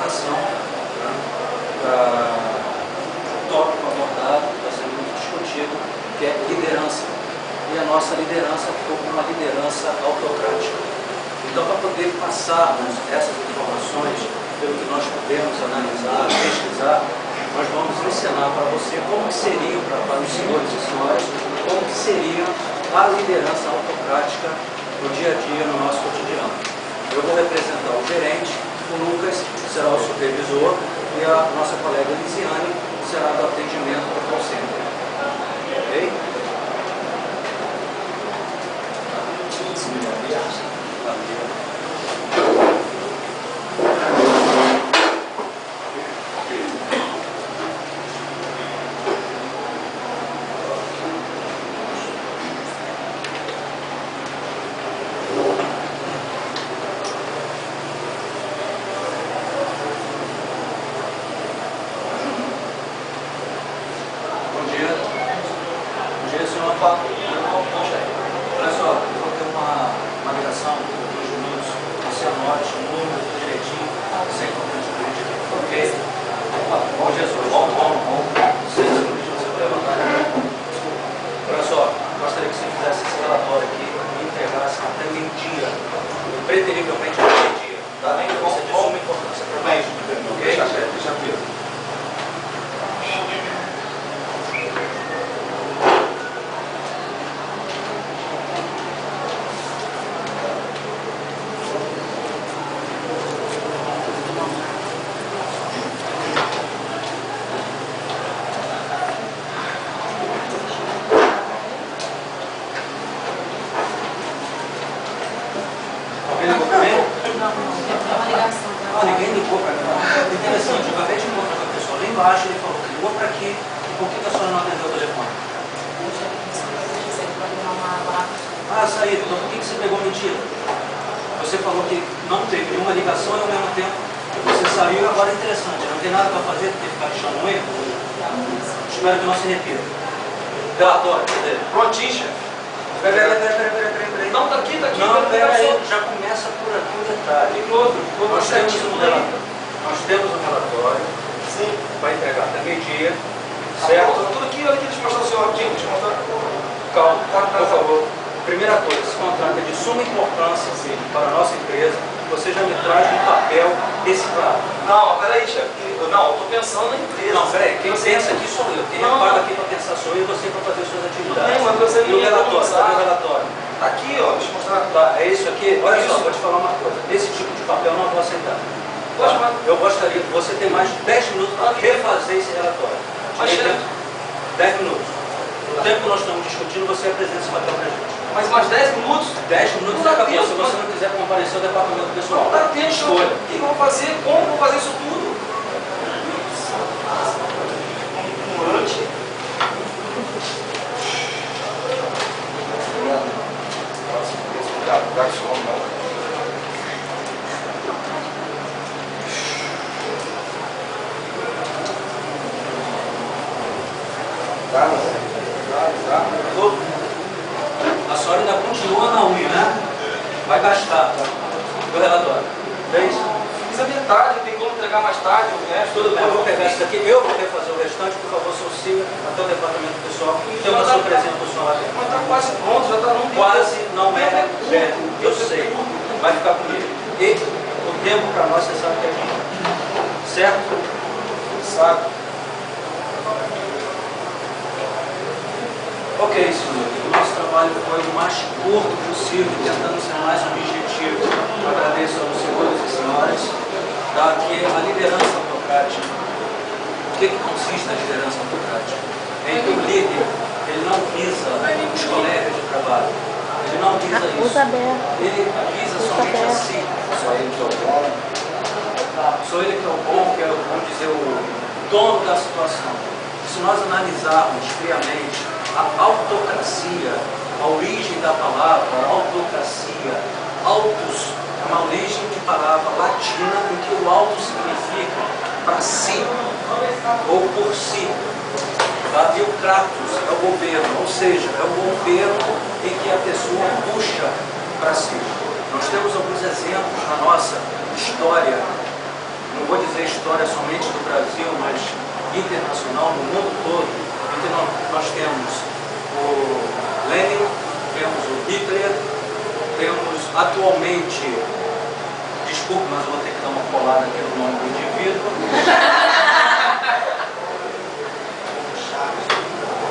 apresentação, né, do tópico abordado, que está sendo muito discutido, que é liderança. E a nossa liderança ficou como uma liderança autocrática. Então, para poder passarmos essas informações, pelo que nós podemos analisar, pesquisar, nós vamos ensinar para você como que seria, para os senhores e senhoras, como que seria a liderança autocrática no dia a dia, no nosso cotidiano. Eu vou representar o gerente, o Lucas será o supervisor e a nossa colega Lisiane será do atendimento do call center. Ok? Olha só, eu vou ter uma ligação por 2 minutos. Você anote o número direitinho, sem comprometimento. Ok? Bom Jesus, vamos. 6 minutos você vai levantar. Olha só, gostaria que você fizesse esse relatório aqui e entregasse até meio-dia. Preterivelmente até meio-dia. Tá? Isso é de suma importância para mim. Ok? Deixa aqui. Ninguém ligou para cá. É interessante, eu acabei de encontrar com a pessoa lá embaixo, ele falou que ligou para aqui, e por que a senhora não atendeu o telefone? Ah, saída, então por que você pegou mentira? Você falou que não teve nenhuma ligação e ao mesmo tempo você saiu, agora é interessante, não tem nada para fazer, porque ficar deixando um erro. Espero que não se repita. Relatório, cadê? Prontinho, chefe. Peraí. Não, tá aqui. Não, peraí, já começa por aqui o detalhe. Nós temos um relatório. Sim. Vai entregar até meio-dia. Certo? Tudo aqui, olha aqui, deixa eu mostrar o senhor aqui, deixa eu mostrar. Calma, por favor. Primeira coisa, esse contrato é de suma importância para a nossa empresa. Você já me traz no papel reciclado. Não, peraí, chefe. Não, eu tô pensando na empresa. Não, peraí, quem pensa aqui sou eu. Quem paga aqui para pensar sou eu e você para fazer suas atividades. Não, mas você e o relatório, sabe o relatório? Tá aqui, ó, deixa eu mostrar. Tá, é isso aqui. Olha só, vou te falar uma coisa. Esse tipo de papel eu não vou aceitar. Tá? Eu gostaria que você tenha mais de 10 minutos para refazer esse relatório. Mas, chefe, 10 minutos. No tempo que nós estamos discutindo, você apresenta esse papel para a gente. mas mais 10 minutos? 10 minutos Não dá acabou. tempo, Se você não quiser comparecer ao departamento pessoal. Não dá tempo, escolha. O que eu vou fazer? Como eu vou fazer isso tudo? A senhora ainda continua na unha, né? Vai gastar o relatório. É isso? Fiz a metade, tem como entregar mais tarde, o resto. Tudo bem, eu vou pegar isso daqui, eu vou refazer o restante, por favor, socia até o departamento pessoal. Tem uma surpresinha para o senhor lá dentro. Mas tá quase pronto, já tá num Quase não é perto, eu sei. Vai ficar comigo. E o tempo para nós, você sabe que é dinheiro. Certo? sabe? Ok, senhor. O nosso trabalho foi o mais curto possível, tentando ser mais objetivo. Eu agradeço aos senhores e senhoras. Que a liderança autocrática, o que consiste a liderança autocrática? É que o líder, ele não visa os colegas de trabalho. Ele não visa isso. Ele visa somente a si. Só ele que é o bom. Só ele que é o bom, que é, vamos dizer, o dono da situação. Se nós analisarmos friamente a autocracia, a origem da palavra, autocracia, autos, é uma origem de palavra latina em que o auto significa para si ou por si. Tá? E o kratos é o governo, ou seja, é o governo em que a pessoa puxa para si. Nós temos alguns exemplos na nossa história não vou dizer história somente do Brasil, mas internacional, no mundo todo, em que nós temos o Lenin, temos o Hitler, temos atualmente, desculpe, mas eu vou ter que dar uma colada aqui no nome do indivíduo,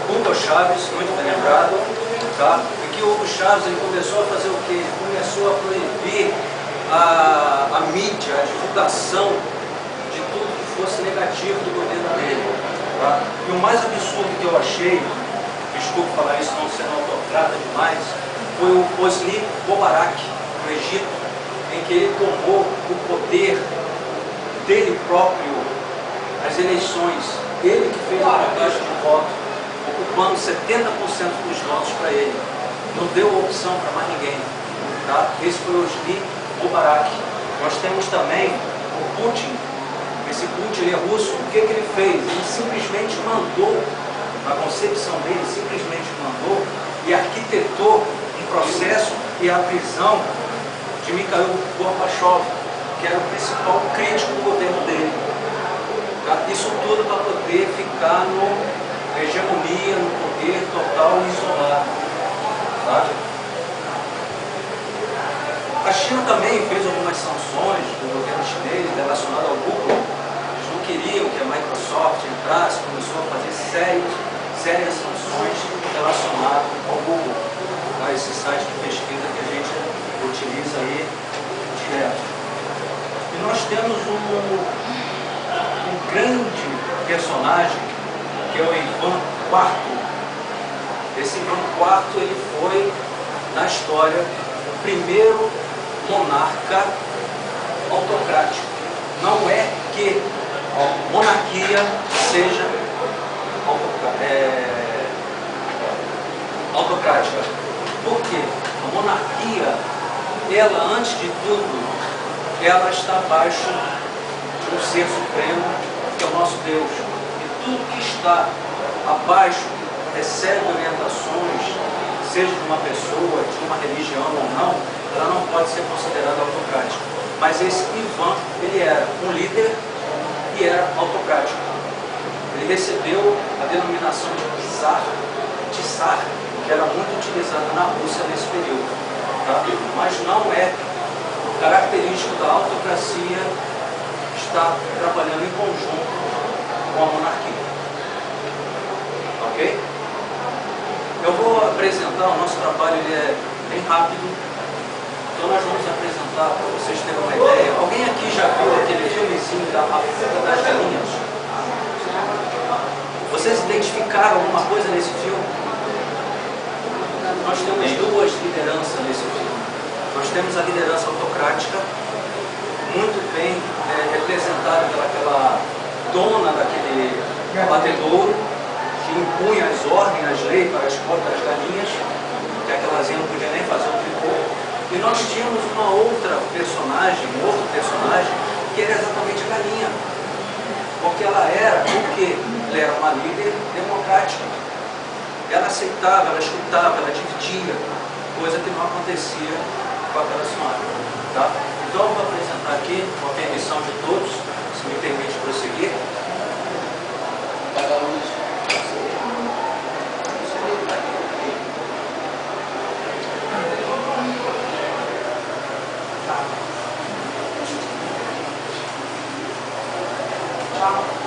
Hugo Chávez, muito bem lembrado, tá? E que o Hugo Chávez ele começou a fazer o quê? Ele começou a proibir a mídia, a divulgação de tudo que fosse negativo do governo dele. Tá? E o mais absurdo que eu achei, desculpe falar isso não sendo autocrata demais, foi o Hosni Mubarak, no Egito, em que ele tomou o poder dele próprio, as eleições, ele que fez a contagem de voto, ocupando 70% dos votos para ele. Não deu opção para mais ninguém. Tá? Esse foi o Hosni Mubarak. Nós temos também o Putin. Esse Putin ele é russo. O que ele fez? Ele simplesmente mandou, na concepção dele, simplesmente mandou e arquitetou um processo e a prisão de Mikhail Gorbachev, que era o principal crítico do governo dele. Tá? Isso tudo para poder ficar na hegemonia, no poder total e isolado. Tá? A China também fez algumas sanções do governo chinês relacionadas ao Google. Eles não queriam que a Microsoft entrasse, começou a fazer sérias sanções relacionadas ao Google, tá? Esse site de pesquisa que a gente utiliza aí direto. E nós temos um grande personagem, que é o Ivan IV. Esse Ivan IV ele foi, na história, o primeiro monarca autocrático. Não é que a monarquia seja autocrática. Por quê? A monarquia, ela, antes de tudo, ela está abaixo de um ser supremo, que é o nosso Deus. E tudo que está abaixo recebe orientações, seja de uma pessoa, de uma religião ou não, ela não pode ser considerada autocrática. Mas esse Ivan, ele era um líder e era autocrático. Ele recebeu a denominação de Tsar, que era muito utilizada na Rússia nesse período. Tá? Mas não é característico da autocracia estar trabalhando em conjunto com a monarquia. Ok? Eu vou apresentar, o nosso trabalho ele é bem rápido, então nós vamos apresentar para vocês terem uma ideia. Alguém aqui já viu aquele filmezinho da A Fuga das Galinhas? Vocês identificaram alguma coisa nesse filme? Nós temos duas lideranças nesse filme. Nós temos a liderança autocrática, muito bem representada pelaquela dona daquele abatedouro, que impunha as ordens, as leis para as próprias galinhas, que aquelas não podia nem fazer o tricô. E nós tínhamos uma outra personagem, um outro personagem, que era exatamente a galinha. Porque ela era, ela era uma líder democrática. Ela aceitava, ela escutava, ela dividia, coisa que não acontecia com aquela senhora. Tá? Então eu vou apresentar aqui, com a permissão de todos, se me permite prosseguir. Tchau.